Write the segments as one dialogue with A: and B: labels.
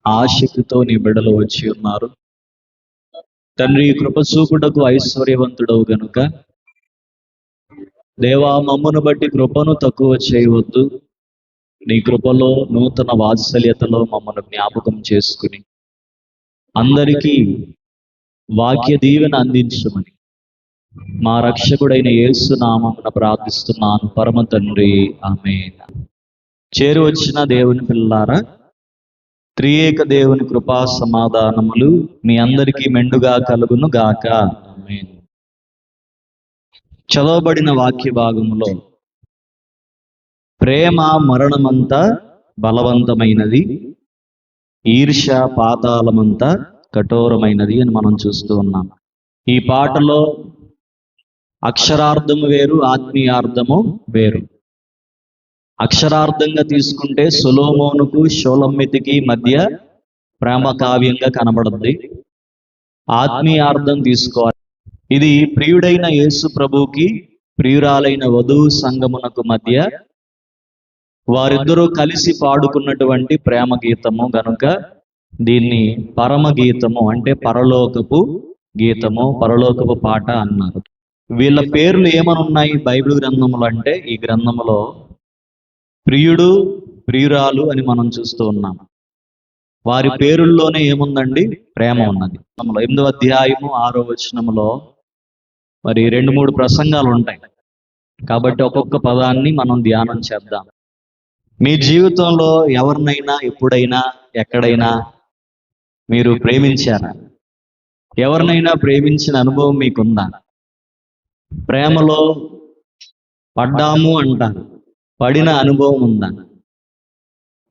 A: ఆసక్తితో నీ బిడ్డలు వచ్చి ఉన్నారు. తండ్రి, కృప చూపుటకు ఐశ్వర్యవంతుడవు గనుక దేవా, మమ్మను బట్టి కృపను తక్కువ చేయవద్దు. నీ కృపలో నూతన వాత్సల్యతలో మమ్మల్ని జ్ఞాపకం చేసుకుని అందరికీ వాక్య దీవెన అందించమని మా రక్షకుడైన యేసు నామమున ప్రార్థిస్తున్నాను పరమ తండ్రి, ఆమేన్. చేరు వచ్చిన దేవుని పిల్లారా, త్రియేక దేవుని కృపా సమాధానములు మీ అందరికీ మెండుగా కలుగును గాక. ఆమేన్. చదవబడిన వాక్య భాగములో ప్రేమ మరణమంతా బలవంతమైనది, ఈర్ష్య పాతాళమంతా కఠోరమైనది అని మనం చూస్తూ ఉన్నాం. ఈ పాటలో అక్షరార్థము వేరు, ఆత్మీయార్థము వేరు. అక్షరార్థంగా తీసుకుంటే సొలొమోనుకు షోలమ్మితికి మధ్య ప్రేమ కావ్యంగా కనబడుద్ది. ఆత్మీయార్థం తీసుకోవాలి. ఇది ప్రియుడైన యేసు ప్రభువుకి ప్రియురాలైన వధువు సంగమునకు మధ్య వారిద్దరూ కలిసి పాడుకున్నటువంటి ప్రేమ గీతము గనుక దీన్ని పరమ గీతము అంటే పరలోకపు గీతము, పరలోకపు పాట అన్నారు. వీళ్ళ పేర్లు ఏమనున్నాయి బైబిల్ గ్రంథములు అంటే, ఈ గ్రంథములో ప్రియుడు ప్రియురాలు అని మనం చూస్తూ ఉన్నాం. వారి పేరుల్లోనే ఏముందండి? ప్రేమ ఉన్నది. 8వ అధ్యాయము 6వ వచనములో మరి 2-3 ప్రసంగాలు ఉంటాయి కాబట్టి ఒక్కొక్క పదాన్ని మనం ధ్యానం చేద్దాం. మీ జీవితంలో ఎవరినైనా ఎప్పుడైనా ఎక్కడైనా మీరు ప్రేమించారా? ఎవరినైనా ప్రేమించిన అనుభవం మీకుందా? ప్రేమలో పడ్డాము అంటారు, పడిన అనుభవం ఉందా?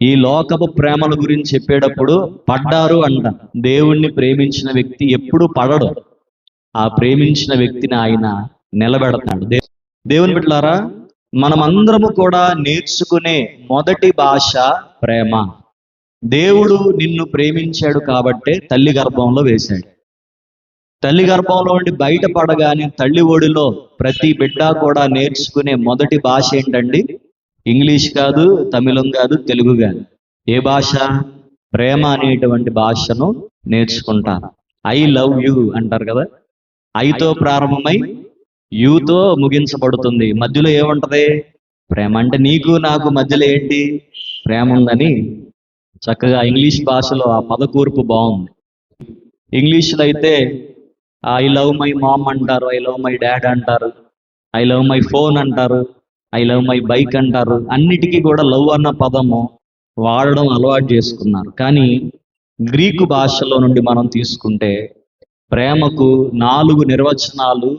A: ఈ లోకపు ప్రేమల గురించి చెప్పేటప్పుడు పడ్డారు అంట. దేవుణ్ణి ప్రేమించిన వ్యక్తి ఎప్పుడు పడడు. ఆ ప్రేమించిన వ్యక్తిని ఆయన నిలబెడతాడు. దేవుని బిడ్డలారా, మనమందరము కూడా నేర్చుకునే మొదటి భాష ప్రేమ. దేవుడు నిన్ను ప్రేమించాడు కాబట్టే తల్లి గర్భంలో వేశాడు. తల్లి గర్భంలో నుండి బయటపడగానే తల్లి ఒడిలో ప్రతి బిడ్డ కూడా నేర్చుకునే మొదటి భాష ఏంటండి? ఇంగ్లీష్ కాదు, తమిళం కాదు, తెలుగు కాదు. ఏ భాష? ప్రేమ అనేటువంటి భాషను నేర్చుకుంటారు. ఐ లవ్ యూ అంటారు కదా. ఐతో ప్రారంభమై యూతో ముగించబడుతుంది. మధ్యలో ఏముంటది? ప్రేమ. అంటే నీకు నాకు మధ్యలో ఏంటి? ప్రేమ ఉందని చక్కగా ఇంగ్లీష్ భాషలో ఆ పదకూర్పు బాగుంది. ఇంగ్లీష్లో అయితే ఐ లవ్ మై మామ్ అంటారు, ఐ లవ్ మై డాడ్ అంటారు, ఐ లవ్ మై ఫోన్ అంటారు, ఐ లవ్ మై బైక్ అంటారు. అన్నిటికీ కూడా లవ్ అన్న పదము వాడడం అలవాటు చేసుకున్నారు. కానీ గ్రీకు భాషలో నుండి మనం తీసుకుంటే ప్రేమకు 4 నిర్వచనాలు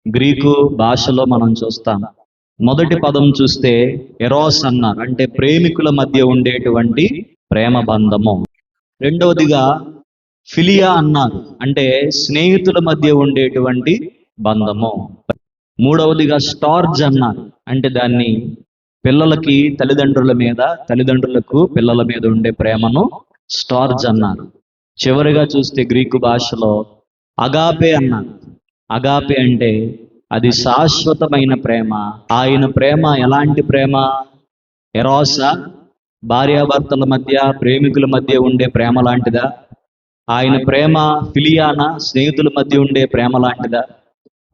A: గ్రీకు భాషలో మనం చూస్తాం. మొదటి పదం చూస్తే ఎరోస్ అన్నారు, అంటే ప్రేమికుల మధ్య ఉండేటువంటి ప్రేమ బంధము. రెండవదిగా ఫిలియా అన్నారు, అంటే స్నేహితుల మధ్య ఉండేటువంటి బంధము. మూడవదిగా స్టార్జ్ అన్నారు, అంటే దాన్ని పిల్లలకి తల్లిదండ్రుల మీద, తల్లిదండ్రులకు పిల్లల మీద ఉండే ప్రేమను స్టార్జ్ అన్నారు. చివరిగా చూస్తే గ్రీకు భాషలో అగాపే అన్నారు. అగాపే అంటే అది శాశ్వతమైన ప్రేమ. ఆయన ప్రేమ ఎలాంటి ప్రేమ? ఎరోసా, భార్యాభర్తల మధ్య, ప్రేమికుల మధ్య ఉండే ప్రేమ లాంటిదా? ఆయన ప్రేమ ఫిలియానా, స్నేహితుల మధ్య ఉండే ప్రేమ లాంటిదా?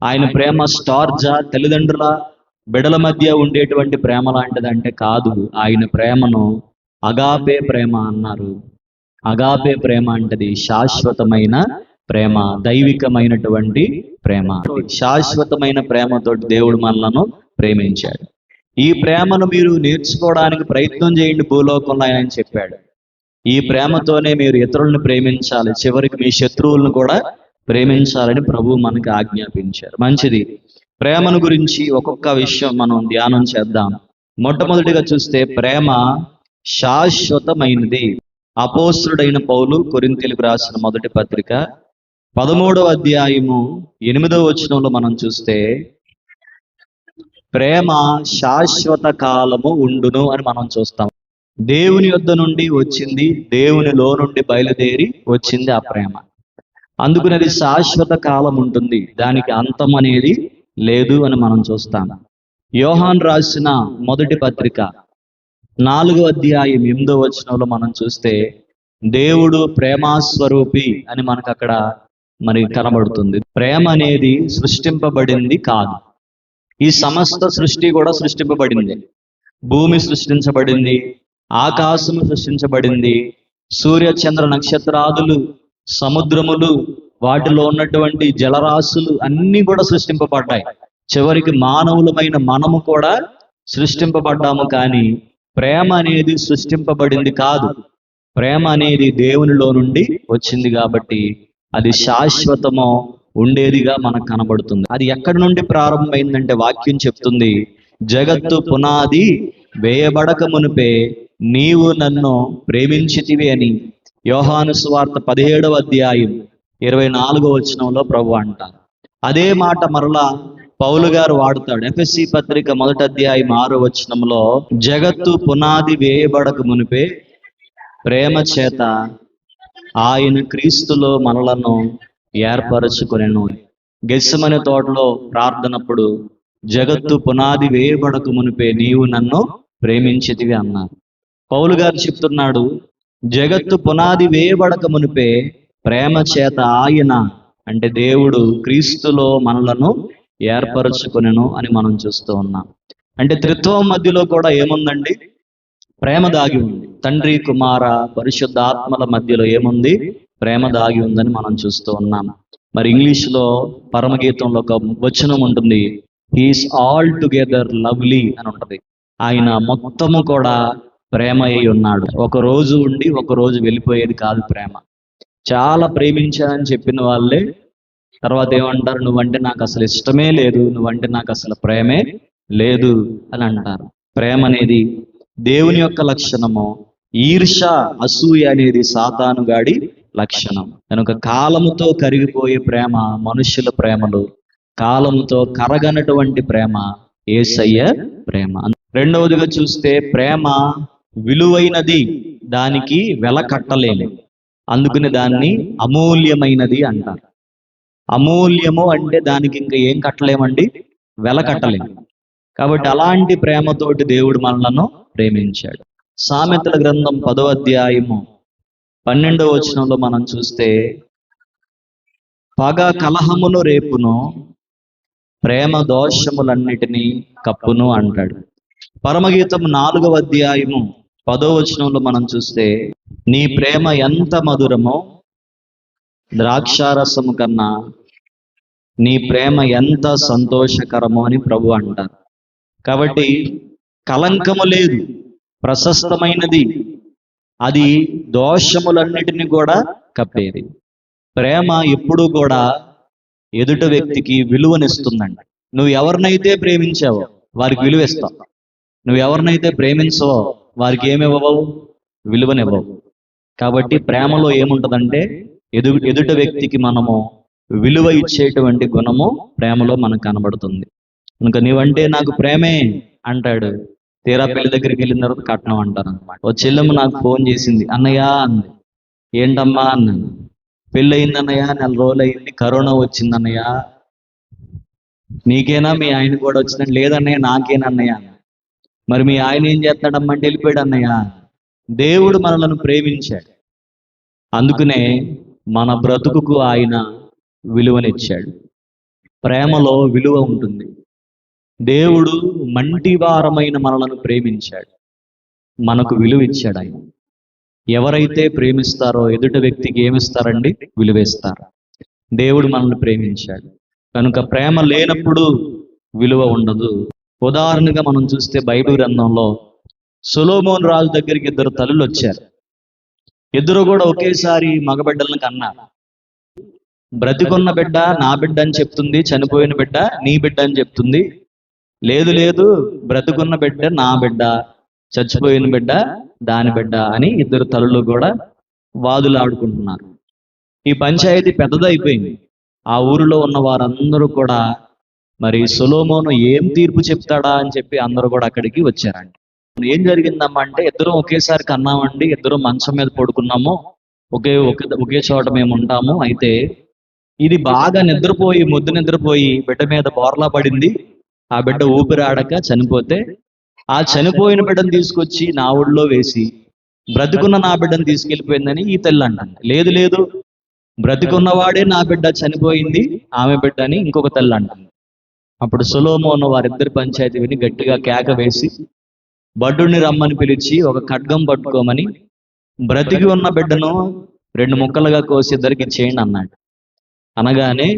A: ఆయన ప్రేమ స్టార్జా, తల్లిదండ్రుల బిడల మధ్య ఉండేటువంటి ప్రేమ లాంటిదంటే కాదు. ఆయన ప్రేమను అగాపే ప్రేమ అన్నారు. అగాపే ప్రేమ అంటది శాశ్వతమైన ప్రేమ, దైవికమైనటువంటి ప్రేమ. శాశ్వతమైన ప్రేమతోటి దేవుడు మనలను ప్రేమించాడు. ఈ ప్రేమను మీరు నేర్చుకోవడానికి ప్రయత్నం చేయండి. భూలోకంలో ఆయన చెప్పాడు, ఈ ప్రేమతోనే మీరు ఇతరులను ప్రేమించాలి, చివరికి మీ శత్రువులను కూడా ప్రేమించాలని ప్రభువు మనకి ఆజ్ఞాపించారు. మంచిది. ప్రేమను గురించి ఒక్కొక్క విషయం మనం ధ్యానం చేద్దాం. మొట్టమొదటిగా చూస్తే ప్రేమ శాశ్వతమైనది. అపోస్తలుడైన పౌలు కొరింథీయులకు రాసిన మొదటి పత్రిక 13వ అధ్యాయము 8వ వచనంలో మనం చూస్తే ప్రేమ శాశ్వత కాలము ఉండును అని మనం చూస్తాం. దేవుని యొద్ద నుండి వచ్చింది, దేవునిలో నుండి బయలుదేరి వచ్చింది ఆ ప్రేమ. అందుకని అది శాశ్వత కాలం ఉంటుంది, దానికి అంతం అనేది లేదు అని మనం చూస్తాం. యోహాన్ రాసిన మొదటి పత్రిక 4వ అధ్యాయం 8వ వచనంలో మనం చూస్తే దేవుడు ప్రేమాస్వరూపి అని మనకు అక్కడ మరి కనబడుతుంది. ప్రేమ అనేది సృష్టింపబడింది కాదు. ఈ సమస్త సృష్టి కూడా సృష్టింపబడింది. భూమి సృష్టించబడింది, ఆకాశము సృష్టించబడింది, సూర్య చంద్ర నక్షత్రాదులు, సముద్రములు, వాటిలో ఉన్నటువంటి జలరాశులు అన్నీ కూడా సృష్టింపబడ్డాయి. చివరికి మానవులమైన మనము కూడా సృష్టింపబడ్డాము. కానీ ప్రేమ అనేది సృష్టింపబడింది కాదు. ప్రేమ అనేది దేవునిలో నుండి వచ్చింది కాబట్టి అది శాశ్వతమో ఉండేదిగా మనకు కనబడుతుంది. అది ఎక్కడి నుండి ప్రారంభమైందంటే వాక్యం చెప్తుంది, జగత్తు పునాది వేయబడక మునిపే నీవు నన్ను ప్రేమించితివి అని యోహాను సువార్త 17వ అధ్యాయం 24వ వచనంలో ప్రభు అంటారు. అదే మాట మరలా పౌలు గారు వాడుతాడు. ఎఫెసీ పత్రిక 1వ అధ్యాయం 6వ వచనంలో జగత్తు పునాది వేయబడక మునిపే ప్రేమ చేత ఆయన క్రీస్తులో మనలను ఏర్పరచుకొనెను. గెత్సెమనే తోటలో ప్రార్థనప్పుడు జగత్తు పునాది వేయబడక మునిపే నీవు నన్ను ప్రేమించితివి అన్నారు. పౌలు గారు చెప్తున్నాడు, జగత్తు పునాది వేయబడక మునిపే ప్రేమ చేత ఆయన అంటే దేవుడు క్రీస్తులో మనలను ఏర్పరచుకొనెను అని మనం చూస్తూ ఉన్నాం. అంటే త్రిత్వం మధ్యలో కూడా ఏముందండి? ప్రేమ దాగి ఉంది. తండ్రి, కుమార, పరిశుద్ధ ఆత్మల మధ్యలో ఏముంది? ప్రేమ దాగి ఉందని మనం చూస్తూ ఉన్నాం. మరి ఇంగ్లీష్లో పరమగీతంలో ఒక వచనం ఉంటుంది, హీఈస్ ఆల్ టుగెదర్ లవ్లీ అని ఉంటుంది. ఆయన మొత్తము కూడా ప్రేమ అయి ఉన్నాడు. ఒక రోజు ఉండి ఒక రోజు వెళ్ళిపోయేది కాదు ప్రేమ. చాలా ప్రేమించానని చెప్పిన వాళ్ళే తర్వాత ఏమంటారు, నువ్వంటే నాకు అసలు ఇష్టమే లేదు, నువ్వంటే నాకు అసలు ప్రేమే లేదు అని అంటారు. ప్రేమ అనేది దేవుని యొక్క లక్షణము. ఈర్ష, అసూయ అనేది సాతానుగాడి లక్షణం. కనుక కాలముతో కరిగిపోయే ప్రేమ మనుష్యుల ప్రేమలు, కాలముతో కరగనటువంటి ప్రేమ యేసయ్య ప్రేమ. రెండవదిగా చూస్తే ప్రేమ విలువైనది, దానికి వెల కట్టలేము. అందుకని దాన్ని అమూల్యమైనది అంటారు. అమూల్యము అంటే దానికి ఇంకా ఏం కట్టలేమండి? వెల కట్టలేము. కాబట్టి అలాంటి ప్రేమతోటి దేవుడు మనలను ప్రేమించాడు. సామెతల గ్రంథం 10వ అధ్యాయము 12వ వచనంలో మనం చూస్తే, పగ కలహమును రేపును, ప్రేమ దోషములన్నిటినీ కప్పును అంటాడు. పరమగీతం 4వ అధ్యాయము 10వ వచనంలో మనం చూస్తే, నీ ప్రేమ ఎంత మధురమో ద్రాక్షారసము కన్నా నీ ప్రేమ ఎంత సంతోషకరమో అని ప్రభు అంటారు. కాబట్టి కలంకము లేదు, ప్రశస్తమైనది, అది దోషములన్నిటిని కూడా కప్పేది. ప్రేమ ఎప్పుడూ కూడా ఎదుట వ్యక్తికి విలువనిస్తుందండి. నువ్వు ఎవరినైతే ప్రేమించావో వారికి విలువ ఇస్తావు. నువ్వు ఎవరినైతే ప్రేమించవో వారికి ఏమివ్వవు? విలువనివ్వవు. కాబట్టి ప్రేమలో ఏముంటుందంటే ఎదుట వ్యక్తికి మనము విలువ ఇచ్చేటువంటి గుణము ప్రేమలో మనకు కనబడుతుంది. కనుక నీవంటే నాకు ప్రేమే అంటాడు, తీరా పెళ్లి దగ్గరికి వెళ్ళిన తర్వాత కట్నం అంటారు అనమాట. ఓ చెల్లెమ్మ నాకు ఫోన్ చేసింది, అన్నయ్య అంది. ఏంటమ్మా అన్నాను. పెళ్ళి అయింది అన్నయ్య, 4 రోజులు అయింది, కరోనా వచ్చింది అన్నయ్య, నీకేనా మీ ఆయన కూడా వచ్చిందని? లేదన్నయ్య నాకేనన్నయ్య. మరి మీ ఆయన ఏం చేస్తాడమ్మా అంటే వెళ్ళిపోయాడు అన్నయ్య. దేవుడు మనలను ప్రేమించాడు, అందుకనే మన బ్రతుకుకు ఆయన విలువనిచ్చాడు. ప్రేమలో విలువ ఉంటుంది. దేవుడు మంటివారమైన మనలను ప్రేమించాడు, మనకు విలువ ఇచ్చాడు. ఆయన ఎవరైతే ప్రేమిస్తారో ఎదుటి వ్యక్తికి ఏమిస్తారండి? విలువేస్తారు. దేవుడు మనల్ని ప్రేమించాడు కనుక ప్రేమ లేనప్పుడు విలువ ఉండదు. ఉదాహరణగా మనం చూస్తే బైబిల్ గ్రంథంలో సొలొమోను రాజు దగ్గరికి 2 తల్లులు వచ్చారు. ఇద్దరు కూడా ఒకేసారి మగబిడ్డలను కన్నారు. బ్రతికున్న బిడ్డ నా బిడ్డ అని చెప్తుంది, చనిపోయిన బిడ్డ నీ బిడ్డ అని చెప్తుంది. లేదు లేదు, బ్రతికున్న బిడ్డ నా బిడ్డ, చచ్చిపోయిన బిడ్డ దాని బిడ్డ అని 2 తల్లులు కూడా వాదులు ఆడుకుంటున్నారు. ఈ పంచాయతీ పెద్దదైపోయింది. ఆ ఊరిలో ఉన్న వారందరూ కూడా మరి సొలొమోను ఏం తీర్పు చెప్తాడా అని చెప్పి అందరూ కూడా అక్కడికి వచ్చారండి. ఏం జరిగిందమ్మా అంటే, ఇద్దరం ఒకేసారి కన్నామండి, ఇద్దరం మంచం మీద పడుకున్నాము, ఒకే చోట మేము ఉంటాము. అయితే ఇది బాగా నిద్రపోయి ముద్దు నిద్రపోయి బిడ్డ మీద బోర్లా పడింది. ఆ బిడ్డ ఊపిరాడక చనిపోతే ఆ చనిపోయిన బిడ్డను తీసుకొచ్చి నా ఒడిలో వేసి బ్రతికున్న నా బిడ్డను తీసుకెళ్ళిపోయిందని ఈ తల్లి అంటుంది. లేదు లేదు, బ్రతికున్నవాడే నా బిడ్డ, చనిపోయింది ఆమె బిడ్డ అని ఇంకొక తల్లి అంటుంది. అప్పుడు సొలొమోను వారిద్దరి పంచాయతీ విని గట్టిగా కేక వేసి భటుడిని రమ్మని పిలిచి ఒక ఖడ్గం పట్టుకోమని బ్రతికి ఉన్న బిడ్డను 2 ముక్కలుగా కోసి ఇద్దరికి ఇచ్చేయండి అన్నాడు. అనగానే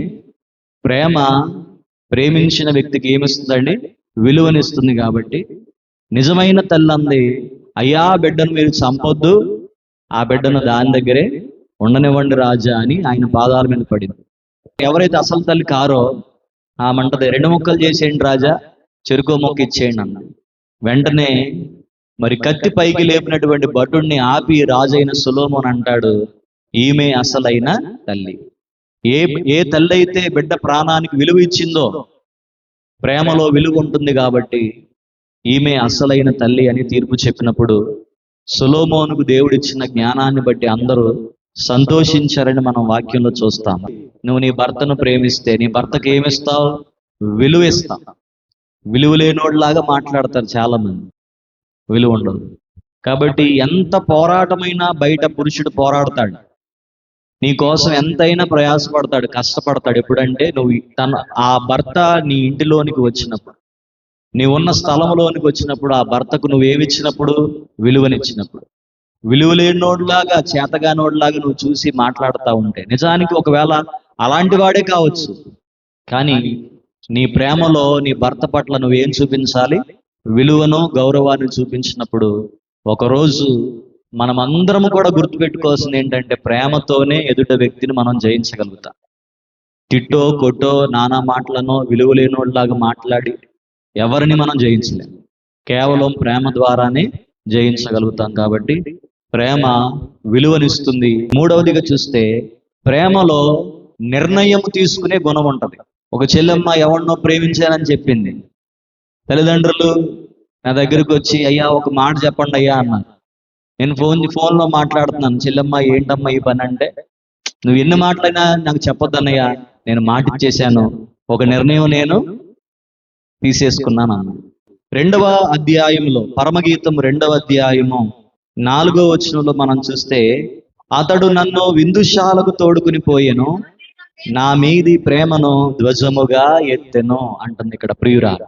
A: ప్రేమించిన వ్యక్తికి ఏమిస్తుందండి? విలువనిస్తుంది. కాబట్టి నిజమైన తల్లి అంది, అయ్యా బిడ్డను మీరు చంపొద్దు, ఆ బిడ్డను దాని దగ్గరే ఉండనివ్వండి రాజా అని ఆయన పాదాల మీద పడింది. ఎవరైతే అసలు తల్లి కారో ఆమంటది, 2 ముక్కలు చేసేయండి రాజా, చెరుకో మొక్క ఇచ్చేయండి అన్నాడు. వెంటనే మరి కత్తి పైకి లేపినటువంటి భటుడిని ఆపి రాజైన సొలొమోను అంటాడు, ఈమె అసలైన తల్లి. ఏ తల్లి అయితే బిడ్డ ప్రాణానికి విలువ ఇచ్చిందో, ప్రేమలో విలువ ఉంటుంది కాబట్టి ఈమె అసలైన తల్లి అని తీర్పు చెప్పినప్పుడు సొలొమోనుకు దేవుడిచ్చిన జ్ఞానాన్ని బట్టి అందరూ సంతోషించారని మనం వాక్యంలో చూస్తాం. నువ్వు నీ భర్తను ప్రేమిస్తే నీ భర్తకు ఏమిస్తావు? విలువ ఇస్తావు. విలువ లేనోడ్లాగా మాట్లాడతారు చాలా మంది, విలువ ఉండదు. కాబట్టి ఎంత పోరాటమైనా బయట పురుషుడు పోరాడతాడు, నీ కోసం ఎంతైనా ప్రయాసపడతాడు, కష్టపడతాడు. ఎప్పుడంటే నువ్వు ఆ భర్త నీ ఇంటిలోనికి వచ్చినప్పుడు, నీ ఉన్న స్థలంలోనికి వచ్చినప్పుడు, ఆ భర్తకు నువ్వేమిచ్చినప్పుడు? విలువనిచ్చినప్పుడు. విలువ లేనోడ్లాగా, చేతగానోడ్లాగా నువ్వు చూసి మాట్లాడుతూ ఉంటే, నిజానికి ఒకవేళ అలాంటి వాడే కావచ్చు, కానీ నీ ప్రేమలో నీ భర్త పట్ల నువ్వేం చూపించాలి? విలువను, గౌరవాన్ని చూపించినప్పుడు ఒకరోజు మనమందరం కూడా గుర్తుపెట్టుకోవాల్సింది ఏంటంటే, ప్రేమతోనే ఎదుట వ్యక్తిని మనం జయించగలుగుతాం. తిట్టో కొట్టో నానా మాటలనో విలువ లేనోడ్లాగా మాట్లాడి ఎవరిని మనం జయించలేం. కేవలం ప్రేమ ద్వారానే జయించగలుగుతాం. కాబట్టి ప్రేమ విలువనిస్తుంది. మూడవదిగా చూస్తే ప్రేమలో నిర్ణయం తీసుకునే గుణం ఉంటుంది. ఒక చెల్లెమ్మ ఎవరినో ప్రేమించానని చెప్పింది. తల్లిదండ్రులు నా దగ్గరికి వచ్చి, అయ్యా ఒక మాట చెప్పండి అయ్యా అన్నారు. నేను ఫోన్లో మాట్లాడుతున్నాను. చెల్లెమ్మ ఏంటమ్మా ఈ పని అంటే, నువ్వు ఎన్ని మాటలైనా నాకు చెప్పొద్దన్నయ్యా, నేను మాట ఇచ్చేశాను, ఒక నిర్ణయం నేను తీసేసుకున్నాను అన్న. 2వ అధ్యాయంలో పరమగీతం 2వ అధ్యాయము 4వ వచనంలో మనం చూస్తే, అతడు నన్ను విందుశాలకు తోడుకుని పోయెను, నా మీది ప్రేమను ధ్వజముగా ఎత్తెను అంటుంది ఇక్కడ ప్రియురాలు.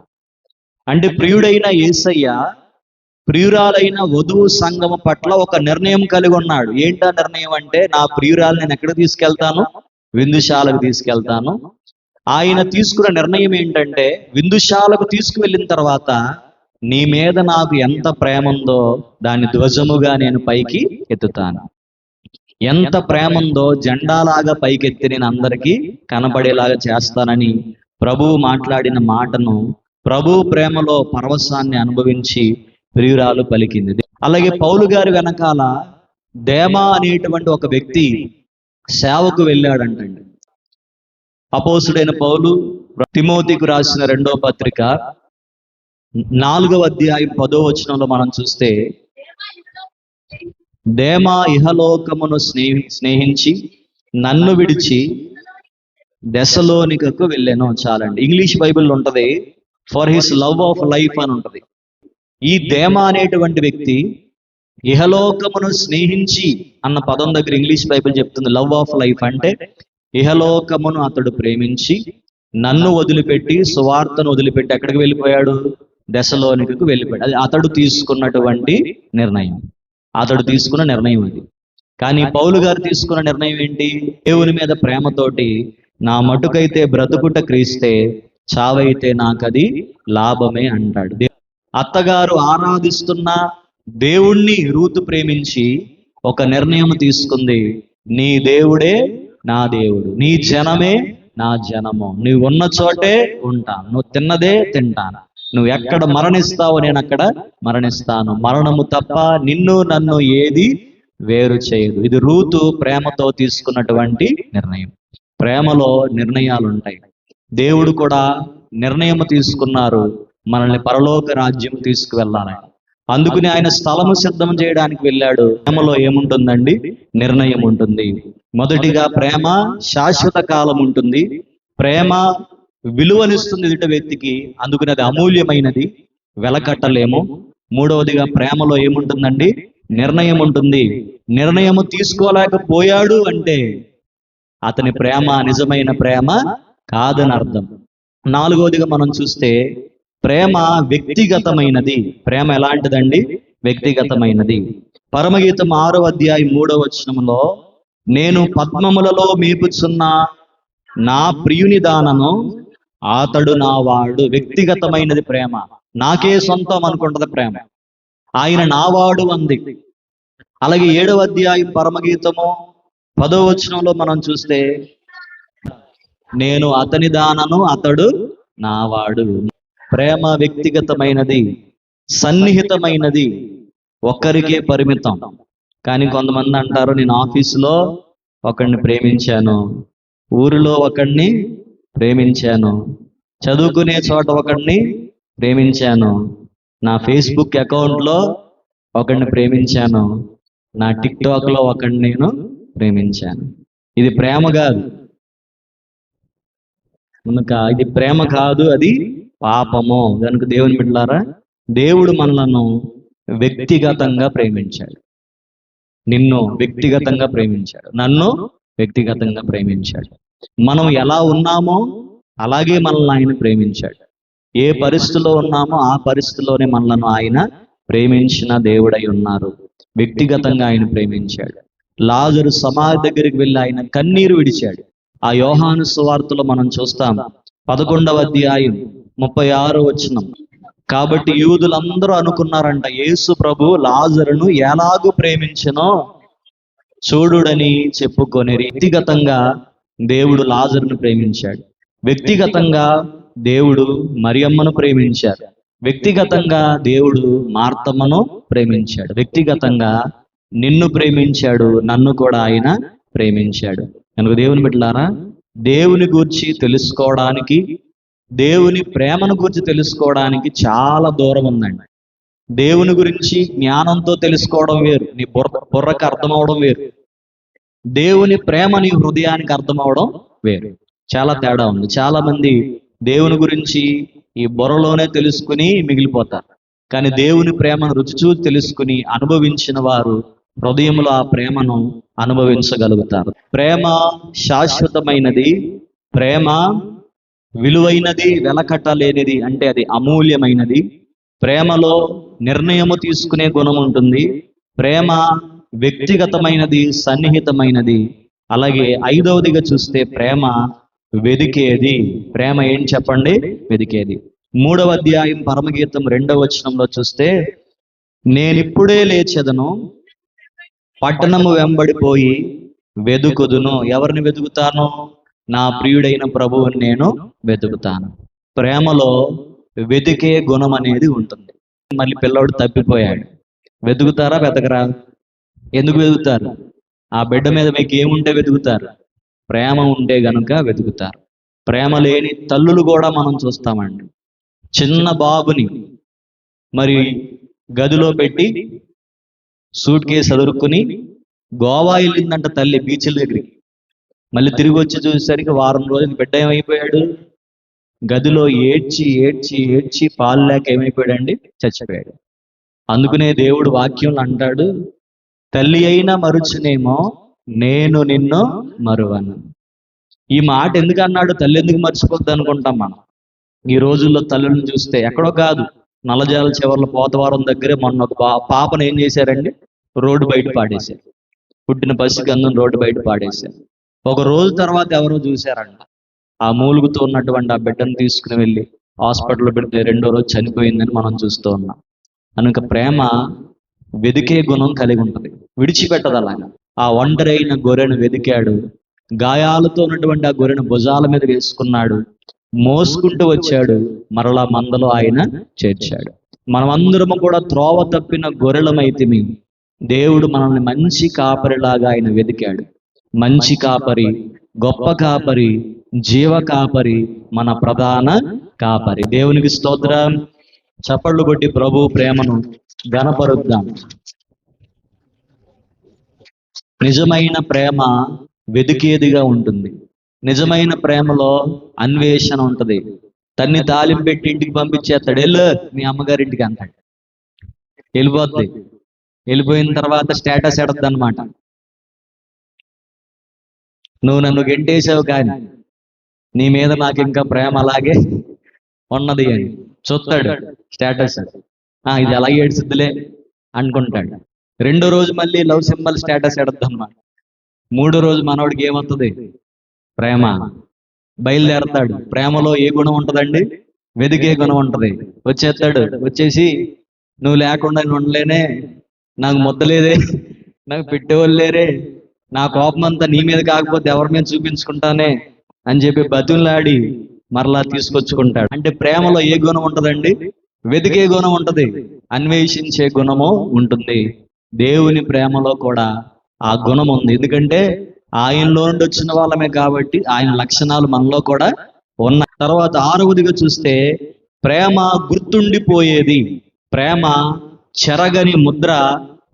A: అంటే ప్రియుడైన యేసయ్య ప్రియురాలైన వధువు సంఘము పట్ల ఒక నిర్ణయం కలిగి ఉన్నాడు. ఏంటా నిర్ణయం అంటే, నా ప్రియురాలు నేను ఎక్కడికి తీసుకెళ్తాను? విందుశాలకు తీసుకెళ్తాను. ఆయన తీసుకున్న నిర్ణయం ఏంటంటే, విందుశాలకు తీసుకువెళ్ళిన తర్వాత నీ మీద నాకు ఎంత ప్రేమ ఉందో దాన్ని ధ్వజముగా నేను పైకి ఎత్తుతాను. ఎంత ప్రేమ ఉందో జెండాలాగా పైకెత్తి నేను అందరికీ కనబడేలాగా చేస్తానని ప్రభువు మాట్లాడిన మాటను, ప్రభు ప్రేమలో పరవశాన్ని అనుభవించి ప్రియురాలు పలికింది. అలాగే పౌలు గారి వెనకాల దేమా అనేటువంటి ఒక వ్యక్తి సేవకు వెళ్ళాడంటండి. అపోస్తుడైన పౌలు తిమోతికి రాసిన 2వ పత్రిక 4వ అధ్యాయం 10వ వచనంలో మనం చూస్తే, దేమా ఇహలోకమును స్నేహించి నన్ను విడిచి దెసలోనికకు వెళ్ళాను. చాలండి. ఇంగ్లీష్ బైబిల్ ఉంటది, for his love of life అని ఉంటది. ఈ దేమా అనేటువంటి వ్యక్తి ఇహలోకమును స్నేహించి అన్న పదం దగ్గర ఇంగ్లీష్ బైబిల్ చెప్తుంది లవ్ ఆఫ్ లైఫ్ అంటే, ఇహలోకమును అతడు ప్రేమించి నన్ను వదిలిపెట్టి, సువార్తను వదిలిపెట్టి ఎక్కడికి వెళ్ళిపోయాడు? దెసలోనికకు వెళ్ళిపోయాడు. అది అతడు తీసుకున్నటువంటి నిర్ణయం, అతడు తీసుకున్న నిర్ణయం అది. కానీ పౌలు గారు తీసుకున్న నిర్ణయం ఏంటి? దేవుని మీద ప్రేమతోటి, నా మటుకైతే బ్రతుకుట క్రీస్తే, చావైతే నాకది లాభమే అంటాడు. అత్తగారు ఆరాధిస్తున్న దేవుణ్ణి రూతు ప్రేమించి ఒక నిర్ణయం తీసుకుంది, నీ దేవుడే నా దేవుడు, నీ జనమే నా జనము, నువ్వు ఉన్న చోటే ఉంటాను, నువ్వు తిన్నదే తింటాను, నువ్వు ఎక్కడ మరణిస్తావో నేను అక్కడ మరణిస్తాను, మరణము తప్ప నిన్ను నన్ను ఏది వేరు చేయదు. ఇది రూతు ప్రేమతో తీసుకున్నటువంటి నిర్ణయం. ప్రేమలో నిర్ణయాలు ఉంటాయి. దేవుడు కూడా నిర్ణయం తీసుకున్నారు, మనల్ని పరలోక రాజ్యం తీసుకువెళ్ళాలని. అందుకని ఆయన స్థలము సిద్ధం చేయడానికి వెళ్ళాడు. ప్రేమలో ఏముంటుందండి? నిర్ణయం ఉంటుంది. మొదటిగా ప్రేమ శాశ్వత కాలం ఉంటుంది. ప్రేమ విలువనిస్తుంది ఎదుట వ్యక్తికి, అందుకని అది అమూల్యమైనది, వెలకట్టలేము. మూడవదిగా ప్రేమలో ఏముంటుందండి? నిర్ణయం ఉంటుంది. నిర్ణయము తీసుకోలేకపోయాడు అంటే అతని ప్రేమ నిజమైన ప్రేమ కాదని అర్థం. నాలుగవదిగా మనం చూస్తే ప్రేమ వ్యక్తిగతమైనది. ప్రేమ ఎలాంటిదండి? వ్యక్తిగతమైనది. పరమగీతం 6వ అధ్యాయం 3వ వచనంలో, నేను పద్మములలో మేపుచున్న నా ప్రియుని దానను అతడు నా వాడు. వ్యక్తిగతమైనది ప్రేమ. నాకే సొంతం అనుకుంటది ప్రేమ. ఆయన నావాడు అంది. అలాగే 7వ అధ్యాయం పరమగీతము 10వ వచనంలో మనం చూస్తే, నేను అతని దానను అతడు నావాడు. ప్రేమ వ్యక్తిగతమైనది, సన్నిహితమైనది, ఒక్కరికే పరిమితం. కానీ కొంతమంది అంటారు, నేను ఆఫీసులో ఒకడిని ప్రేమించాను, ఊరిలో ఒకడిని ప్రేమించాను, చదువుకునే చోట ఒకడిని ప్రేమించాను, నా ఫేస్బుక్ అకౌంట్లో ఒకడిని ప్రేమించాను, నా టిక్టాక్లో ఒకడిని నేను ప్రేమించాను. ఇది ప్రేమ కాదు కనుక, ఇది ప్రేమ కాదు, అది పాపము. కనుక దేవుని బిడ్డలారా, దేవుడు మనలను వ్యక్తిగతంగా ప్రేమించాడు. నిన్ను వ్యక్తిగతంగా ప్రేమించాడు, నన్ను వ్యక్తిగతంగా ప్రేమించాడు. మనం ఎలా ఉన్నామో అలాగే మనల్ని ఆయన ప్రేమించాడు. ఏ పరిస్థితిలో ఉన్నామో ఆ పరిస్థితిలోనే మనలను ఆయన ప్రేమించిన దేవుడై ఉన్నారు. వ్యక్తిగతంగా ఆయన ప్రేమించాడు. లాజరు సమాధి దగ్గరికి వెళ్ళి ఆయన కన్నీరు విడిచాడు. ఆ యోహాను సువార్తలో మనం చూస్తాం, 11వ అధ్యాయం 36వ వచనం. కాబట్టి యూదులందరూ అనుకున్నారంట, యేసు ప్రభు లాజరును ఎలాగూ ప్రేమించెనో చూడుడని చెప్పుకొని. వ్యక్తిగతంగా దేవుడు లాజరును ప్రేమించాడు. వ్యక్తిగతంగా దేవుడు మరియమ్మను ప్రేమించాడు. వ్యక్తిగతంగా దేవుడు మార్తమ్మను ప్రేమించాడు. వ్యక్తిగతంగా నిన్ను ప్రేమించాడు, నన్ను కూడా ఆయన ప్రేమించాడు. కనుక దేవుని బిడ్డలారా, దేవుని గురించి తెలుసుకోవడానికి, దేవుని ప్రేమను గురించి తెలుసుకోవడానికి చాలా దూరం ఉందండి. దేవుని గురించి జ్ఞానంతో తెలుసుకోవడం వేరు, నీ బుర్రకు అర్థమవడం వేరు. దేవుని ప్రేమ నీ హృదయానికి అర్థమవడం వేరు. చాలా తేడా ఉంది. చాలా మంది దేవుని గురించి ఈ బుర్రలోనే తెలుసుకుని మిగిలిపోతారు. కానీ దేవుని ప్రేమను రుచి చూసి తెలుసుకుని అనుభవించిన వారు హృదయంలో ఆ ప్రేమను అనుభవించగలుగుతారు. ప్రేమ శాశ్వతమైనది, ప్రేమ విలువైనది, వెలకట్టలేనిది, అంటే అది అమూల్యమైనది. ప్రేమలో నిర్ణయము తీసుకునే గుణం ఉంటుంది. ప్రేమ వ్యక్తిగతమైనది, సన్నిహితమైనది. అలాగే 5వదిగా చూస్తే ప్రేమ వెదికేది. ప్రేమ ఏం చెప్పండి? వెదికేది. 3వ అధ్యాయం పరమగీతం 2వ వచనంలో చూస్తే, నేనిప్పుడే లేచెదను, పట్టణము వెంబడిపోయి వెదుకుదును. ఎవరిని వెతుకుతాను? నా ప్రియుడైన ప్రభువుని నేను వెతుకుతాను. ప్రేమలో వెతికే గుణం అనేది ఉంటుంది. మళ్ళీ పిల్లోడు తప్పిపోయాడు, వెతుకుతారా? వెతకరా? ఎందుకు వెతుకుతారు? ఆ బిడ్డ మీద మీకు ఏముంటే వెతుకుతారు? ప్రేమ ఉంటే గనుక వెతుకుతారు. ప్రేమ లేని తల్లులు కూడా మనం చూస్తామండి. చిన్న బాబుని మరి గదిలో పెట్టి సూట్ కేసు అదురుకుని గోవా వెళ్ళిందంట తల్లి బీచ్ల దగ్గరికి. మళ్ళీ తిరిగి వచ్చి చూసేసరికి వారం రోజులు బిడ్డ ఏమైపోయాడు? గదిలో ఏడ్చి ఏడ్చి ఏడ్చి పాలు లేక ఏమైపోయాడండి? చచ్చిపోయాడు. అందుకనే దేవుడు వాక్యంలో అంటాడు, తల్లి అయినా మరుచునేమో, నేను నిన్ను మరువను. ఈ మాట ఎందుకు అన్నాడు? తల్లి ఎందుకు మర్చిపోద్ది అనుకుంటాం మనం. ఈ రోజుల్లో తల్లులను చూస్తే ఎక్కడో కాదు, నల్లజాల చివర్ల పోతవారం దగ్గరే మొన్న ఒక పాపను ఏం చేశారండి? రోడ్డు బయట పాడేశారు. పుట్టిన పసికందును రోడ్డు బయట పాడేశారు. ఒక రోజు తర్వాత ఎవరో చూశారంట, ఆ మూలుగుతూ ఉన్నటువంటి ఆ బిడ్డను తీసుకుని వెళ్ళి హాస్పిటల్లో పెడితే 2వ రోజు చనిపోయిందని మనం చూస్తూ ఉన్నాం. కనుక ప్రేమ వెదికే గుణం కలిగి ఉంటుంది, విడిచిపెట్టదు. అలాగా ఆ ఒంటరైన గొర్రెను వెదికాడు, గాయాలతో ఉన్నటువంటి ఆ గొర్రెను భుజాల మీద వేసుకున్నాడు, మోసుకుంటూ వచ్చాడు, మరలా మందలో ఆయన చేర్చాడు. మనమందరము కూడా త్రోవ తప్పిన గొర్రెలమైతిమి, దేవుడు మనల్ని మంచి కాపరిలాగా ఆయన వెదికాడు. మంచి కాపరి, గొప్ప కాపరి, జీవ కాపరి, మన ప్రధాన కాపరి. దేవునికి స్తోత్రం. చప్పళ్ళు కొట్టి ప్రభు ప్రేమను ఘనపరుద్దాం. నిజమైన ప్రేమ వెదికేదిగా ఉంటుంది. నిజమైన ప్రేమలో అన్వేషణ ఉంటుంది. తన్ని తాలింపు పెట్టి ఇంటికి పంపించేస్తాడు, వెళ్ళు మీ అమ్మగారింటికి అంటాడు, వెళ్ళిపోద్ది. వెళ్ళిపోయిన తర్వాత స్టేటస్ ఎడద్దు అనమాట. నువ్వు నన్ను గెంటేసావు కానీ నీ మీద నాకు ఇంకా ప్రేమ అలాగే ఉన్నది అని చూస్తాడు స్టేటస్. ఇది అలాగే ఏడ్చిద్దిలే అనుకుంటాడు. రెండో రోజు మళ్ళీ లవ్ సింబల్ స్టేటస్ ఎడద్దు అనమాట. మూడో రోజు మనోడికి ఏమవుతుంది? ప్రేమ. బయలుదేరతాడు. ప్రేమలో ఏ గుణం ఉంటుందండి? వెదికే గుణం ఉంటుంది. వచ్చేస్తాడు. వచ్చేసి నువ్వు లేకుండా నేను ఉండలేనే, నాకు ముద్దలేదే, నాకు పెట్టేవాళ్ళు లేరే, నా కోపం అంతా నీ మీద కాకపోతే ఎవరి మీద చూపించుకుంటానే అని చెప్పి బతులాడి మరలా తీసుకొచ్చుకుంటాడు. అంటే ప్రేమలో ఏ గుణం ఉంటుందండి? వెతికే గుణం ఉంటుంది, అన్వేషించే గుణము ఉంటుంది. దేవుని ప్రేమలో కూడా ఆ గుణం ఉంది. ఎందుకంటే ఆయనలో నుండి వచ్చిన వాళ్ళమే కాబట్టి ఆయన లక్షణాలు మనలో కూడా ఉన్నాయి. తర్వాత 6వదిగా చూస్తే ప్రేమ గుర్తుండిపోయేది. ప్రేమ చెరగని ముద్ర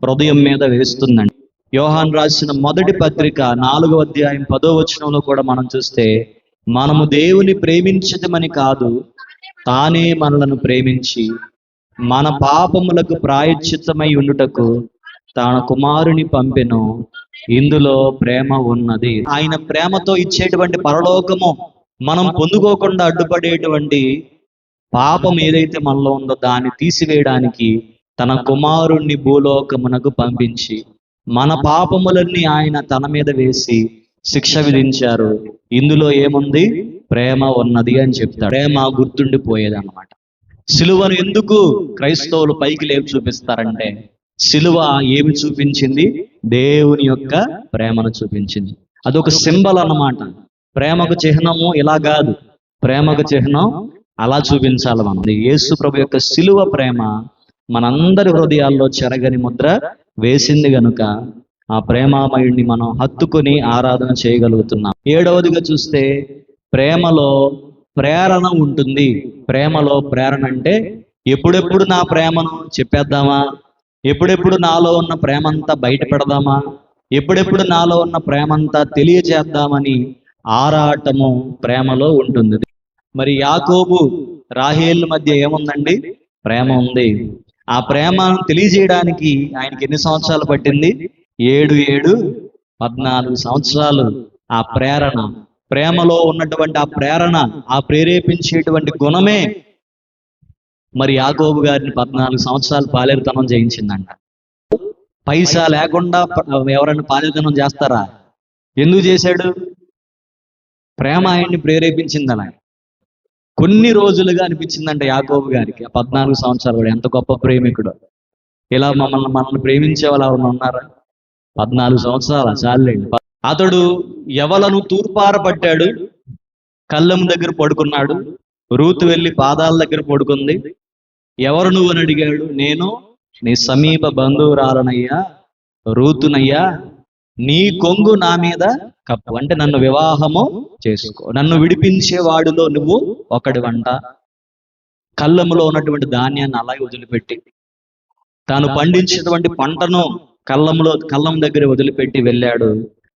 A: హృదయం మీద వేస్తుందండి. యోహాన్ రాసిన మొదటి పత్రిక 4వ అధ్యాయం 10వ వచనంలో కూడా మనం చూస్తే, మనము దేవుని ప్రేమించటమని కాదు, తానే మనలను ప్రేమించి మన పాపములకు ప్రాయశ్చిత్తమై ఉండుటకు తన కుమారుని పంపెను. ఇందులో ప్రేమ ఉన్నది. ఆయన ప్రేమతో ఇచ్చేటువంటి పరలోకము మనం పొందుకోకుండా అడ్డుపడేటువంటి పాపం ఏదైతే మనలో ఉందో దాన్ని తీసివేయడానికి తన కుమారుణ్ణి భూలోకమునకు పంపించి మన పాపములన్నీ ఆయన తన మీద వేసి శిక్ష విధించారు. ఇందులో ఏముంది? ప్రేమ ఉన్నది అని చెప్తాడు. ప్రేమ గుర్తుండిపోయేది అన్నమాట. సిలువను ఎందుకు క్రైస్తవులు పైకి లేపు చూపిస్తారంటే, సిలువ ఏమి చూపించింది? దేవుని యొక్క ప్రేమను చూపించింది. అదొక సింబల్ అన్నమాట. ప్రేమకు చిహ్నము ఇలా కాదు, ప్రేమకు చిహ్నం అలా చూపించాలి మనం. యేసు ప్రభు యొక్క సిలువ ప్రేమ మనందరి హృదయాల్లో చెరగని ముద్ర వేసింది గనుక ఆ ప్రేమామయుడిని మనం హత్తుకొని ఆరాధన చేయగలుగుతున్నాం. 7వదిగా చూస్తే ప్రేమలో ప్రేరణ ఉంటుంది. ప్రేమలో ప్రేరణ అంటే ఎప్పుడెప్పుడు నా ప్రేమను చెప్పేద్దామా, ఎప్పుడెప్పుడు నాలో ఉన్న ప్రేమంతా బయట పెడదామా, ఎప్పుడెప్పుడు నాలో ఉన్న ప్రేమంతా తెలియజేద్దామని ఆరాటము ప్రేమలో ఉంటుంది. మరి యాకోబు రాహేల్ మధ్య ఏముందండి? ప్రేమ ఉంది. ఆ ప్రేమను తెలియజేయడానికి ఆయనకి ఎన్ని సంవత్సరాలు పట్టింది? 14 సంవత్సరాలు. ఆ ప్రేరణ, ప్రేమలో ఉన్నటువంటి ఆ ప్రేరణ, ఆ ప్రేరేపించేటువంటి గుణమే మరి యాకోబు గారిని 14 సంవత్సరాలు పాలేరుతనం చేయించిందంట. పైసా లేకుండా ఎవరైనా పాలేరుతనం చేస్తారా? ఎందుకు చేశాడు? ప్రేమ ఆయన్ని ప్రేరేపించిందన. కొన్ని రోజులుగా అనిపించిందంట యాకోబు గారికి. ఆ 14 సంవత్సరాలు కూడా ఎంత గొప్ప ప్రేమికుడు. ఇలా మనల్ని ప్రేమించే వాళ్ళు ఎవరైనా ఉన్నారా? 14 సంవత్సరాల చాలండి. అతడు ఎవలను తూర్పార పట్టాడు, కళ్ళం దగ్గర పడుకున్నాడు. రూతు వెళ్ళి పాదాల దగ్గర పడుకుంది. ఎవరు నువ్వు అని అడిగాడు. నేను నీ సమీప బంధువురాలనయ్యా, రూతునయ్యా, నీ కొంగు నా మీద కప్పు, అంటే నన్ను వివాహము చేసుకో, నన్ను విడిపించేవాడిలో నువ్వు ఒకడివంట. కళ్ళములో ఉన్నటువంటి ధాన్యాన్ని అలాగే వదిలిపెట్టి, తాను పండించినటువంటి పంటను కళ్ళం దగ్గర వదిలిపెట్టి వెళ్ళాడు.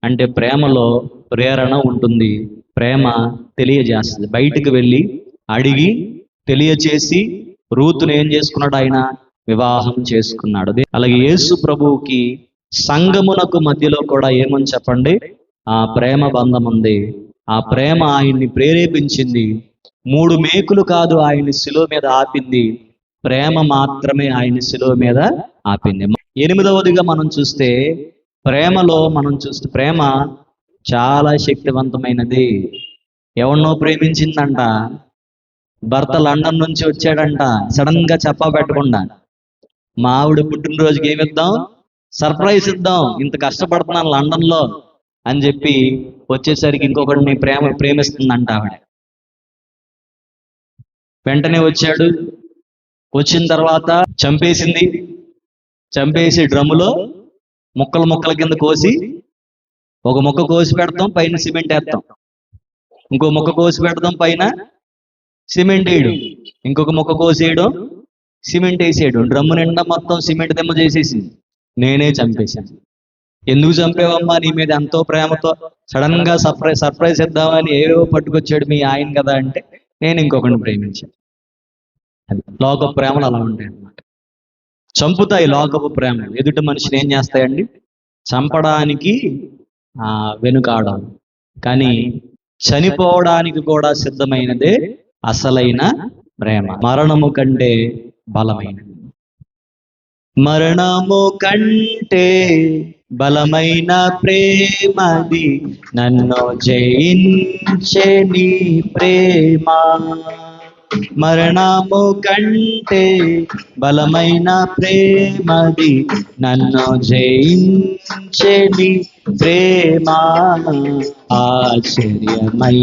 A: అంటే ప్రేమలో ప్రేరణ ఉంటుంది. ప్రేమ తెలియజేస్తుంది. బయటికి వెళ్ళి అడిగి తెలియచేసి రూతును ఏం చేసుకున్నాడు? ఆయన వివాహం చేసుకున్నాడు. అలాగే యేసు ప్రభువుకి సంఘమునకు మధ్యలో కూడా ఏమని చెప్పండి? ఆ ప్రేమ బంధం ఉంది. ఆ ప్రేమ ఆయన్ని ప్రేరేపించింది. 3 మేకులు కాదు ఆయన్ని శిలువ మీద ఆపింది, ప్రేమ మాత్రమే ఆయన్ని శిలువ మీద ఆపింది. 8వదిగా మనం చూస్తే ప్రేమ చాలా శక్తివంతమైనది. ఎవరినో ప్రేమించిందంట. భర్త లండన్ నుంచి వచ్చాడంట. సడన్ గా చెప్పా పెట్టకుండా, మా ఆవిడ పుట్టినరోజుకి ఏమిద్దాం? సర్ప్రైజ్ ఇద్దాం, ఇంత కష్టపడుతున్నాను లండన్ లో అని చెప్పి వచ్చేసరికి ఇంకొకరిని ప్రేమిస్తుందంట ఆవిడ. వెంటనే వచ్చాడు. వచ్చిన తర్వాత చంపేసి డ్రమ్ములో ముక్కల కింద కోసి, ఒక ముక్క కోసి పెడతాం, పైన సిమెంట్ వేస్తాం. ఇంకో ముక్క కోసి పెడతాం, పైన సిమెంట్ వేయడం. ఇంకొక ముక్క కోసేయడం, సిమెంట్ వేసేయడం. డ్రమ్ము నిండా మొత్తం సిమెంట్ దెమ్మ చేసేసింది. నేనే చంపేశాను. ఎందుకు చంపేవమ్మా? నీ మీద ఎంతో ప్రేమతో సడన్ గా సర్ప్రైజ్ ఇద్దామని ఏవో పట్టుకొచ్చాడు మీ ఆయన కదా అంటే, నేను ఇంకొకరిని ప్రేమించాను. అది లోక ప్రేమలు అలా ఉంటాయి అన్నమాట. చంపుతాయి లోకపు ప్రేమలు. ఎదుటి మనిషిని ఏం చేస్తాయండి? చంపడానికి వెనుకాడం. కానీ చనిపోవడానికి కూడా సిద్ధమైనదే అసలైన ప్రేమ. మరణము కంటే బలమైనది. మరణము కంటే బలమైన ప్రేమది, నన్ను జయించే నీ ప్రేమ. మరణము కంటే బలమైన ప్రేమది, నన్ను జయించే నీ ప్రేమ. ఆశ్చర్యమైన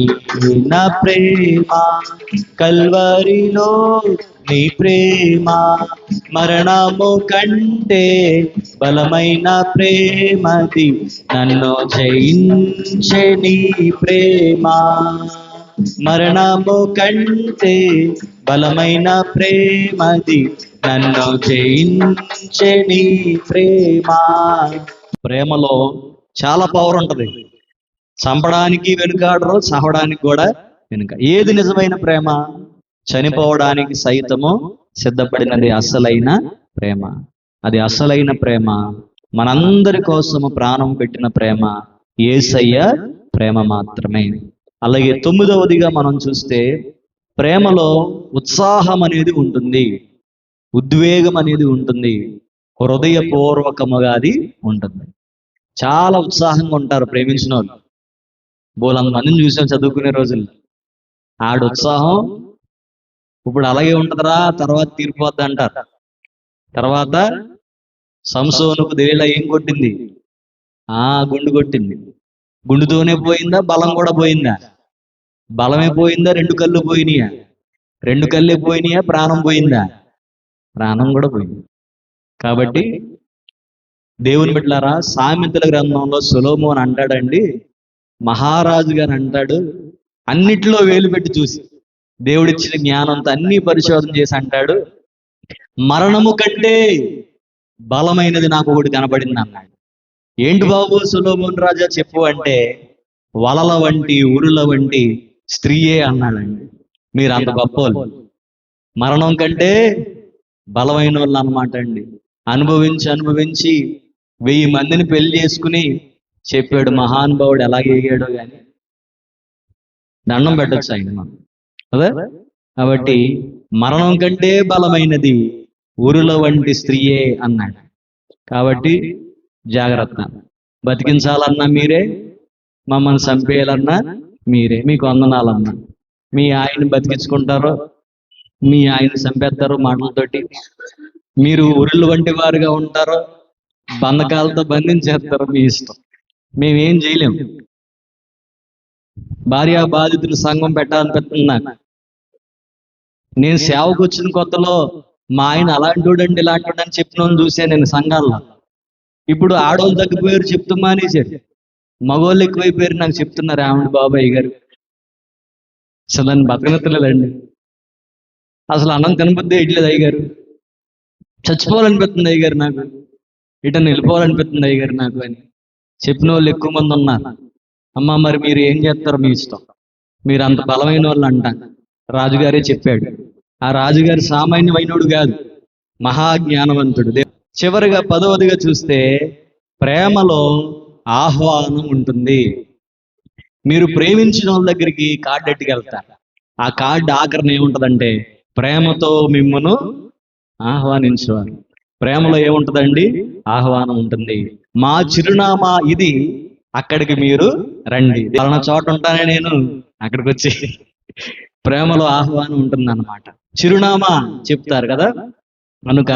A: ప్రేమ కల్వరిలో నీ ప్రేమ. మరణము కంటే బలమైన ప్రేమది, నన్ను జయించే నీ ప్రేమ. మరణము కంటే బలమైన ప్రేమది, నన్ను జయించే నీ ప్రేమ. ప్రేమలో చాలా పవర్ ఉంటుంది. చంపడానికి వెనుకాడరు, చావడానికి కూడా వెనుక. ఏది నిజమైన ప్రేమ? చనిపోవడానికి సైతము సిద్ధపడినది అసలైన ప్రేమ. అది అసలైన ప్రేమ. మనందరి కోసము ప్రాణం పెట్టిన ప్రేమ యేసయ్య ప్రేమ మాత్రమే. అలాగే 9వదిగా మనం చూస్తే, ప్రేమలో ఉత్సాహం అనేది ఉంటుంది, ఉద్వేగం అనేది ఉంటుంది, హృదయపూర్వకముగా అది ఉంటుంది. చాలా ఉత్సాహంగా ఉంటారు ప్రేమించిన వాళ్ళు. బోలంత మందిని చూసాం చదువుకునే రోజుల్లో. ఆడ ఉత్సాహం ఇప్పుడు అలాగే ఉంటుందిరా, తర్వాత తీరిపోద్ది అంటారు. తర్వాత సంసోనుకు దేలా ఏం కొట్టింది? గుండు కొట్టింది. గుండుతోనే పోయిందా? బలం కూడా పోయిందా? బలమే పోయిందా? 2 కళ్ళు పోయినాయా? 2 కళ్ళే పోయినాయా? ప్రాణం పోయిందా? ప్రాణం కూడా పోయింది. కాబట్టి దేవుని బిడ్డలారా, సామెతల గ్రంథంలో సొలొమోను అంటాడండి, మహారాజు గారు అంటాడు, అన్నిట్లో వేలు పెట్టి చూసి దేవుడిచ్చిన జ్ఞానంతో అన్ని పరిశోధన చేసి అంటాడు, మరణము కంటే బలమైనది నాకు ఒకటి కనబడింది అన్నాడు. ఏంటి బాబు సొలొమోను రాజా చెప్పు అంటే, వలల వంటి ఉరుల వంటి స్త్రీయే అన్నాడండి. మీరు అంత గొప్పవాళ్ళు, మరణం కంటే బలమైన వాళ్ళు అన్నమాట అండి. అనుభవించి 1000 మందిని పెళ్లి చేసుకుని చెప్పాడు మహానుభావుడు. ఎలాగేగాడో కానీ దండం పెట్టచ్చు ఆయన మనం కదా. కాబట్టి మరణం కంటే బలమైనది ఉరుల వంటి స్త్రీయే అన్నాడు. కాబట్టి జాగ్రత్త. బతికించాలన్నా మీరే, మమ్మల్ని చంపేయాలన్నా మీరే. మీకు వందనాలన్నా మీ ఆయన్ని బతికించుకుంటారో మీ ఆయన్ని చంపేస్తారో మాటలతోటి. మీరు ఉరులు వంటి వారుగా ఉంటారో బంధకాలతో బంధించేస్తారో మీ ఇష్టం. మేమేం చేయలేము. భార్య బాధితులు సంఘం పెట్టాలనిపిస్తుంది నాకు. నేను సేవకు వచ్చిన కొత్తలో మా ఆయన అలాంటి ఇలాంటి అని చెప్పిన చూసాను నేను సంఘాల్లో. ఇప్పుడు ఆడవాళ్ళు తగ్గిపోయారు, చెప్తూ మానేశారు. మగవాళ్ళు ఎక్కువైపోయారు నాకు చెప్తున్నారు. ఆవిడ బాబాయ్ గారు అసలు నన్ను బతకనెత్తలేదండి. అసలు అన్నం తినబుద్దే ఇట్లేదు అయ్యగారు. చచ్చిపోవాలనిపిస్తుంది అయ్యగారు నాకు, ఇటని వెళ్ళిపోవాలనిపిస్తుంది అయ్యగారు నాకు అని చెప్పిన వాళ్ళు ఎక్కువ మంది ఉన్నారు. అమ్మ మరి మీరు ఏం చేస్తారో మీ ఇష్టం. మీరు అంత బలమైన వాళ్ళు అంట. రాజుగారే చెప్పాడు. ఆ రాజుగారు సామాన్యమైనడు కాదు, మహాజ్ఞానవంతుడు. చివరిగా 10వదిగా చూస్తే, ప్రేమలో ఆహ్వానం ఉంటుంది. మీరు ప్రేమించిన వాళ్ళ దగ్గరికి కార్డు ఎట్టుకెళ్తారు. ఆ కార్డు ఆఖరణ ఏముంటదంటే, ప్రేమతో మిమ్మను ఆహ్వానించేవారు. ప్రేమలో ఏముంటదండి? ఆహ్వానం ఉంటుంది. మా చిరునామా ఇది, అక్కడికి మీరు రండి. పలానా చోట ఉంటానే నేను, అక్కడికి వచ్చి ప్రేమలో ఆహ్వానం ఉంటుంది అన్నమాట. చిరునామా చెప్తారు కదా. కనుక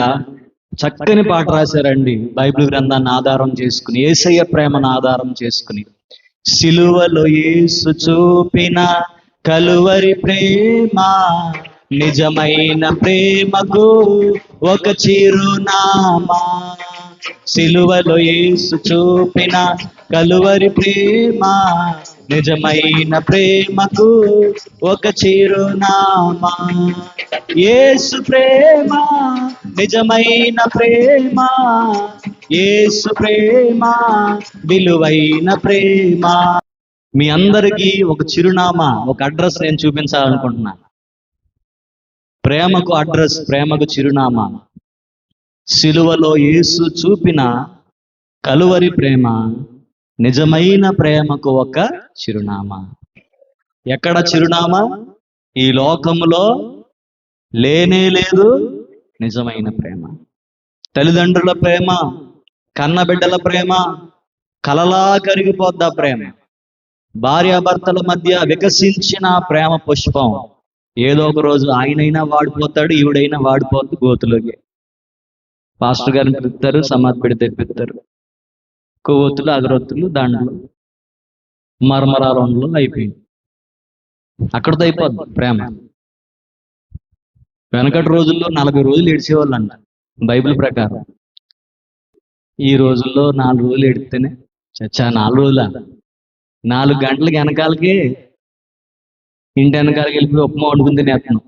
A: చక్కని పాట రాశారండి బైబిల్ గ్రంథాన్ని ఆధారం చేసుకుని, యేసయ్య ప్రేమను ఆధారం చేసుకుని. సిలువలో యేసు చూపిన కలువరి ప్రేమ, నిజమైన ప్రేమకు ఒక చిరునామా. సిలువలో యేసు చూపిన కలువరి ప్రేమ, నిజమైన ప్రేమకు ఒక చిరునామా. యేసు ప్రేమ నిజమైన ప్రేమ, యేసు ప్రేమ విలువైన ప్రేమ. మీ అందరికీ ఒక చిరునామా, ఒక అడ్రస్ నేను చూపించాలనుకుంటున్నా. ప్రేమకు అడ్రస్, ప్రేమకు చిరునామా. సిలువలో యేసు చూపిన కలువరి ప్రేమ నిజమైన ప్రేమకు ఒక చిరునామా. ఎక్కడ చిరునామా? ఈ లోకములో లేనే లేదు నిజమైన ప్రేమ. తల్లిదండ్రుల ప్రేమ, కన్నబిడ్డల ప్రేమ కలలా కరిగిపోద్దా ప్రేమ. భార్యాభర్తల మధ్య వికసించిన ప్రేమ పుష్పం ఏదో ఒక రోజు ఆయనైనా వాడిపోతాడు, ఈవిడైనా వాడిపోద్దు గోతులోకి. పాస్టర్ గారిని పిలుస్తారు, సమాధి పెడి తెప్పిస్తారు. కొవ్వొత్తులు, అగరొత్తులు, దండలు, మరమరాలంలో అయిపోయింది. అక్కడితో అయిపోద్ది ప్రేమ. వెనకటి రోజుల్లో 40 రోజులు ఏడ్చేవాళ్ళు అంట బైబిల్ ప్రకారం. ఈ రోజుల్లో 4 రోజులు ఏడితేనే చచ్చా. 4 రోజుల 4 గంటలకి వెనకాలకి ఇంటి వెనకాలకి వెళ్ళిపోయి ఉప్మా వండుకుని తినేస్తున్నాం.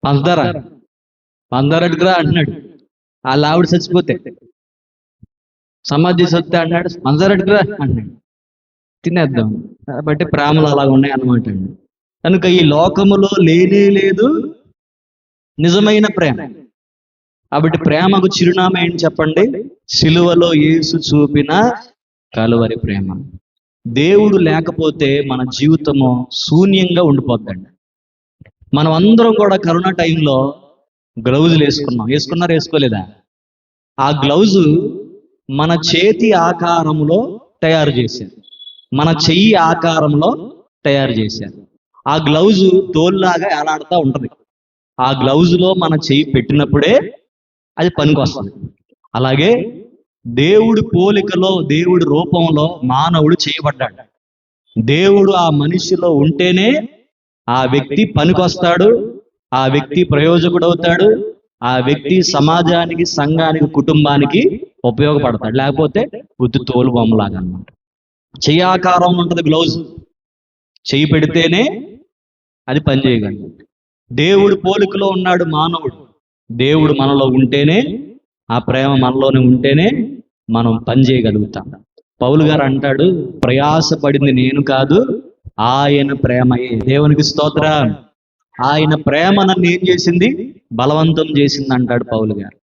A: పంచదార అడుగురా అంటున్నాడు. వాళ్ళ ఆవిడ చచ్చిపోతే సమాధి సత్తే అన్నాడు, పంచదార అడుగురా అంటున్నాడు. తినేద్దాం. కాబట్టి ప్రేమలు అలా ఉన్నాయి అన్నమాట అండి. కనుక ఈ లోకములో లేనే లేదు నిజమైన ప్రేమ. కాబట్టి ప్రేమకు చిరునామా ఏంటి చెప్పండి? సిలువలో యేసు చూపిన కలువరి ప్రేమ. దేవుడు లేకపోతే మన జీవితము శూన్యంగా ఉండిపోద్దండి. మనం అందరం కూడా కరోనా టైంలో గ్లౌజులు వేసుకున్నారా వేసుకోలేదా? ఆ గ్లౌజు మన చేతి ఆకారంలో తయారు చేశారు, మన చెయ్యి ఆకారంలో తయారు చేశారు. ఆ గ్లౌజు తోల్లాగా ఏలాడుతూ ఉంటుంది. ఆ గ్లౌజులో మన చెయ్యి పెట్టినప్పుడే అది పనికి వస్తుంది. అలాగే దేవుడి పోలికలో, దేవుడి రూపంలో మానవుడు చేయబడ్డాడు. దేవుడు ఆ మనిషిలో ఉంటేనే ఆ వ్యక్తి పనికొస్తాడు, ఆ వ్యక్తి ప్రయోజకుడు అవుతాడు, ఆ వ్యక్తి సమాజానికి, సంఘానికి, కుటుంబానికి ఉపయోగపడతాడు. లేకపోతే ఉత్తి తోలు బొమ్మలాగా అన్నమాట. చెయ్యి ఆకారం ఉంటుంది గ్లౌజ్. చెయ్యి పెడితేనే అది పని చేయగలదు. దేవుడి పోలికలో ఉన్నాడు మానవుడు. దేవుడు మనలో ఉంటేనే, ఆ ప్రేమ మనలోనే ఉంటేనే మనం పని చేయగలుగుతాం. పౌలు గారు అంటాడు, ప్రయాసపడింది నేను కాదు, ఆయన ప్రేమయే. దేవునికి స్తోత్రం. ఆయన ప్రేమ నన్ను ఏం చేసింది? బలవంతం చేసింది అంటాడు పౌలు గారు.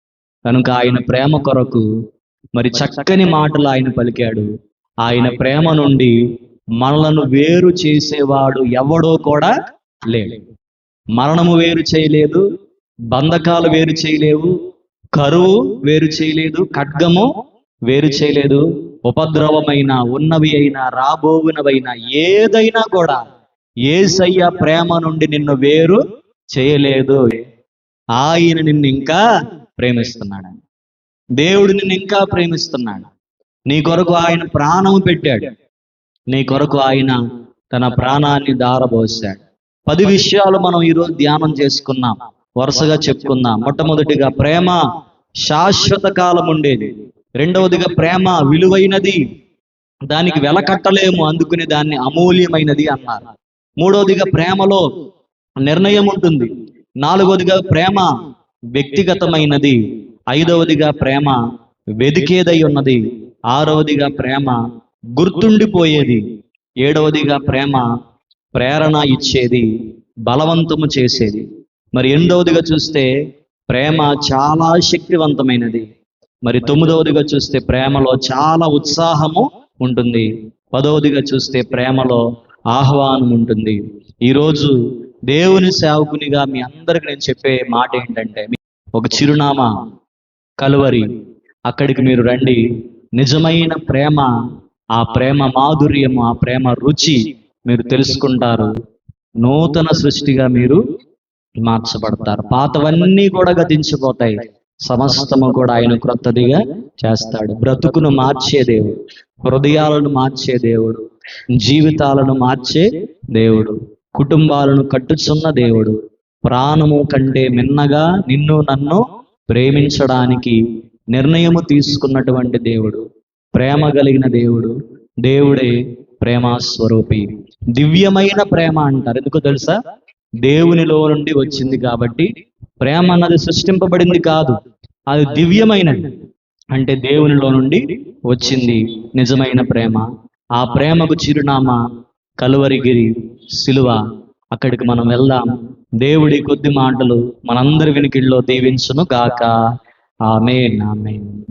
A: కనుక ఆయన ప్రేమ కొరకు మరి చక్కని మాటలు ఆయన పలికాడు. ఆయన ప్రేమ నుండి మనలను వేరు చేసేవాడు ఎవడో కూడా లేడు. మరణము వేరు చేయలేదు, బంధకాలు వేరు చేయలేవు, కరువు వేరు చేయలేదు, ఖడ్గము వేరు చేయలేదు, ఉపద్రవమైన, ఉన్నవి అయినా రాబోవునవైనా ఏదైనా కూడా యేసయ్య ప్రేమ నుండి నిన్ను వేరు చేయలేదు. ఆయన నిన్ను ఇంకా ప్రేమిస్తున్నాడు. దేవుడు నిన్ను ఇంకా ప్రేమిస్తున్నాడు. నీ కొరకు ఆయన ప్రాణం పెట్టాడు. నీ కొరకు ఆయన తన ప్రాణాన్ని ధారపోసాడు. 10 విషయాలు మనం ఈరోజు ధ్యానం చేసుకున్నాం, వరుసగా చెప్పుకుందాం. మొట్టమొదటిగా ప్రేమ శాశ్వత కాలం ఉండేది. రెండవదిగా ప్రేమ విలువైనది, దానికి వెల కట్టలేము, అందుకునే దాన్ని అమూల్యమైనది అన్నారు. మూడవదిగా ప్రేమలో నిర్ణయం ఉంటుంది. నాలుగవదిగా ప్రేమ వ్యక్తిగతమైనది. ఐదవదిగా ప్రేమ వెదికేదై ఉన్నది. ఆరవదిగా ప్రేమ గుర్తుండిపోయేది. ఏడవదిగా ప్రేమ ప్రేరణ ఇచ్చేది, బలవంతము చేసేది. మరి ఎనిమిదవదిగా చూస్తే ప్రేమ చాలా శక్తివంతమైనది. మరి 9వదిగా చూస్తే ప్రేమలో చాలా ఉత్సాహము ఉంటుంది. 10వదిగా చూస్తే ప్రేమలో ఆహ్వానం ఉంటుంది. ఈరోజు దేవుని సేవకునిగా మీ అందరికి నేను చెప్పే మాట ఏంటంటే, ఒక చిరునామా కలువరి. అక్కడికి మీరు రండి. నిజమైన ప్రేమ, ఆ ప్రేమ మాధుర్యము, ఆ ప్రేమ రుచి మీరు తెలుసుకుంటారు. నూతన సృష్టిగా మీరు మార్చబడతారు. పాతవన్నీ కూడా గతించిపోతాయి, సమస్తము కూడా ఆయన క్రొత్తదిగా చేస్తాడు. బ్రతుకును మార్చే దేవుడు, హృదయాలను మార్చే దేవుడు, జీవితాలను మార్చే దేవుడు, కుటుంబాలను కట్టుచున్న దేవుడు, ప్రాణము కంటే మిన్నగా నిన్ను నన్ను ప్రేమించడానికి నిర్ణయము తీసుకున్నటువంటి దేవుడు, ప్రేమ కలిగిన దేవుడు. దేవుడే ప్రేమ స్వరూపి. దివ్యమైన ప్రేమ అంటారు. ఎందుకో తెలుసా? దేవునిలో నుండి వచ్చింది కాబట్టి. ప్రేమ అన్నది సృష్టింపబడింది కాదు, అది దివ్యమైనది. అంటే దేవునిలో నుండి వచ్చింది నిజమైన ప్రేమ. ఆ ప్రేమకు చిరునామా కలువరిగిరి, సిలువ. అక్కడికి మనం వెళ్దాం. దేవుడి కొద్ది మాటలు మనందరి వినికిడిలో దీవించును గాక. ఆమేన్ ఆమేన్.